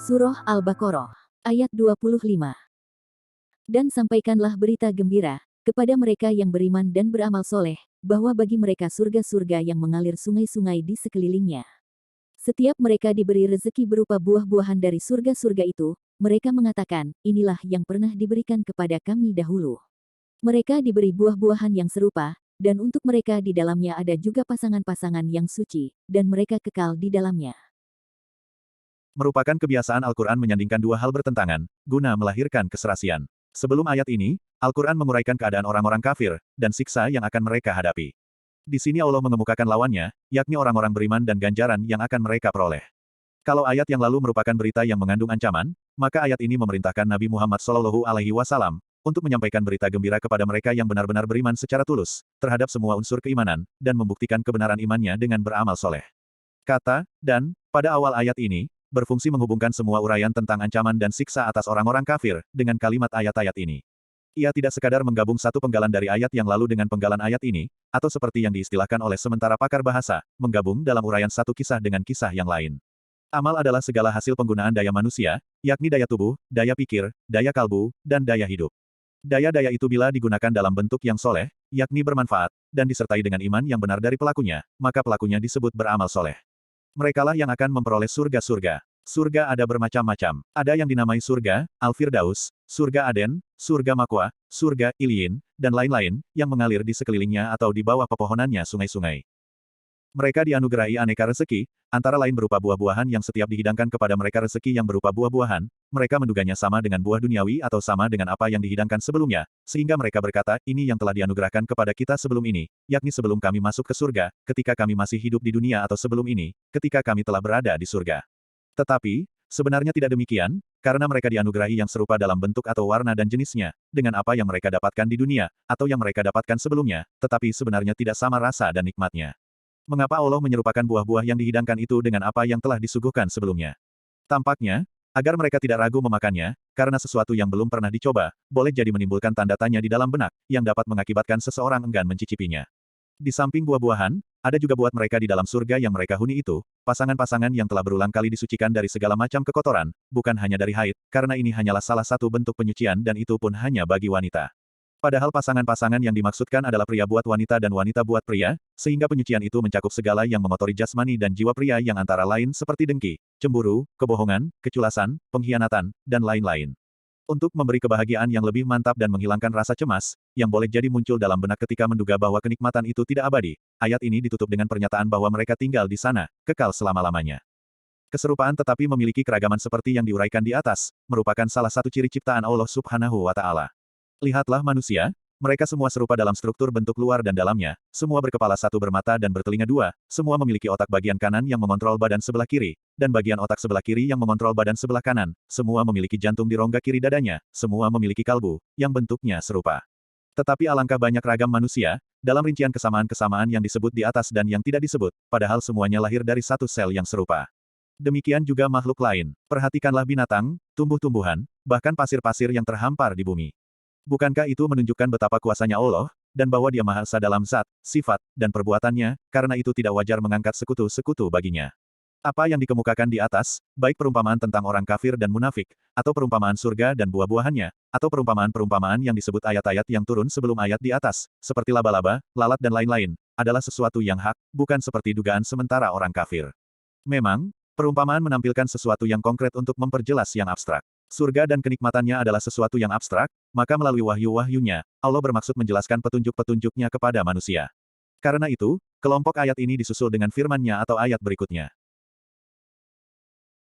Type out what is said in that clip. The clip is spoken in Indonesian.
Surah Al-Baqarah, ayat 25. Dan sampaikanlah berita gembira kepada mereka yang beriman dan beramal soleh, bahwa bagi mereka surga-surga yang mengalir sungai-sungai di sekelilingnya. Setiap mereka diberi rezeki berupa buah-buahan dari surga-surga itu, mereka mengatakan, inilah yang pernah diberikan kepada kami dahulu. Mereka diberi buah-buahan yang serupa, dan untuk mereka di dalamnya ada juga pasangan-pasangan yang suci, dan mereka kekal di dalamnya. Merupakan kebiasaan Al-Quran menyandingkan dua hal bertentangan, guna melahirkan keserasian. Sebelum ayat ini, Al-Quran menguraikan keadaan orang-orang kafir, dan siksa yang akan mereka hadapi. Di sini Allah mengemukakan lawannya, yakni orang-orang beriman dan ganjaran yang akan mereka peroleh. Kalau ayat yang lalu merupakan berita yang mengandung ancaman, maka ayat ini memerintahkan Nabi Muhammad SAW untuk menyampaikan berita gembira kepada mereka yang benar-benar beriman secara tulus, terhadap semua unsur keimanan, dan membuktikan kebenaran imannya dengan beramal soleh. Kata, dan, pada awal ayat ini, berfungsi menghubungkan semua uraian tentang ancaman dan siksa atas orang-orang kafir, dengan kalimat ayat-ayat ini. Ia tidak sekadar menggabung satu penggalan dari ayat yang lalu dengan penggalan ayat ini, atau seperti yang diistilahkan oleh sementara pakar bahasa, menggabung dalam uraian satu kisah dengan kisah yang lain. Amal adalah segala hasil penggunaan daya manusia, yakni daya tubuh, daya pikir, daya kalbu, dan daya hidup. Daya-daya itu bila digunakan dalam bentuk yang soleh, yakni bermanfaat, dan disertai dengan iman yang benar dari pelakunya, maka pelakunya disebut beramal soleh. Merekalah yang akan memperoleh surga-surga. Surga ada bermacam-macam. Ada yang dinamai surga, Al-Firdaus, surga Aden, surga Makwa, surga Iliyin, dan lain-lain, yang mengalir di sekelilingnya atau di bawah pepohonannya sungai-sungai. Mereka dianugerahi aneka rezeki, antara lain berupa buah-buahan yang setiap dihidangkan kepada mereka rezeki yang berupa buah-buahan, mereka menduganya sama dengan buah duniawi atau sama dengan apa yang dihidangkan sebelumnya, sehingga mereka berkata, ini yang telah dianugerahkan kepada kita sebelum ini, yakni sebelum kami masuk ke surga, ketika kami masih hidup di dunia atau sebelum ini, ketika kami telah berada di surga. Tetapi, sebenarnya tidak demikian, karena mereka dianugerahi yang serupa dalam bentuk atau warna dan jenisnya, dengan apa yang mereka dapatkan di dunia, atau yang mereka dapatkan sebelumnya, tetapi sebenarnya tidak sama rasa dan nikmatnya. Mengapa Allah menyerupakan buah-buah yang dihidangkan itu dengan apa yang telah disuguhkan sebelumnya? Tampaknya, agar mereka tidak ragu memakannya, karena sesuatu yang belum pernah dicoba, boleh jadi menimbulkan tanda tanya di dalam benak, yang dapat mengakibatkan seseorang enggan mencicipinya. Di samping buah-buahan, ada juga buat mereka di dalam surga yang mereka huni itu, pasangan-pasangan yang telah berulang kali disucikan dari segala macam kekotoran, bukan hanya dari haid, karena ini hanyalah salah satu bentuk penyucian dan itu pun hanya bagi wanita. Padahal pasangan-pasangan yang dimaksudkan adalah pria buat wanita dan wanita buat pria, sehingga penyucian itu mencakup segala yang mengotori jasmani dan jiwa pria yang antara lain seperti dengki, cemburu, kebohongan, keculasan, pengkhianatan, dan lain-lain. Untuk memberi kebahagiaan yang lebih mantap dan menghilangkan rasa cemas, yang boleh jadi muncul dalam benak ketika menduga bahwa kenikmatan itu tidak abadi, ayat ini ditutup dengan pernyataan bahwa mereka tinggal di sana, kekal selama-lamanya. Keserupaan tetapi memiliki keragaman seperti yang diuraikan di atas, merupakan salah satu ciri ciptaan Allah Subhanahu wa Ta'ala. Lihatlah manusia, mereka semua serupa dalam struktur bentuk luar dan dalamnya, semua berkepala satu bermata dan bertelinga dua, semua memiliki otak bagian kanan yang mengontrol badan sebelah kiri, dan bagian otak sebelah kiri yang mengontrol badan sebelah kanan, semua memiliki jantung di rongga kiri dadanya, semua memiliki kalbu, yang bentuknya serupa. Tetapi alangkah banyak ragam manusia, dalam rincian kesamaan-kesamaan yang disebut di atas dan yang tidak disebut, padahal semuanya lahir dari satu sel yang serupa. Demikian juga makhluk lain. Perhatikanlah binatang, tumbuh-tumbuhan, bahkan pasir-pasir yang terhampar di bumi. Bukankah itu menunjukkan betapa kuasanya Allah, dan bahwa Dia Maha Esa dalam zat, sifat, dan perbuatannya, karena itu tidak wajar mengangkat sekutu-sekutu baginya. Apa yang dikemukakan di atas, baik perumpamaan tentang orang kafir dan munafik, atau perumpamaan surga dan buah-buahannya, atau perumpamaan-perumpamaan yang disebut ayat-ayat yang turun sebelum ayat di atas, seperti laba-laba, lalat dan lain-lain, adalah sesuatu yang hak, bukan seperti dugaan sementara orang kafir. Memang, perumpamaan menampilkan sesuatu yang konkret untuk memperjelas yang abstrak. Surga dan kenikmatannya adalah sesuatu yang abstrak, maka melalui wahyu-wahyunya, Allah bermaksud menjelaskan petunjuk-petunjuknya kepada manusia. Karena itu, kelompok ayat ini disusul dengan firman-Nya atau ayat berikutnya.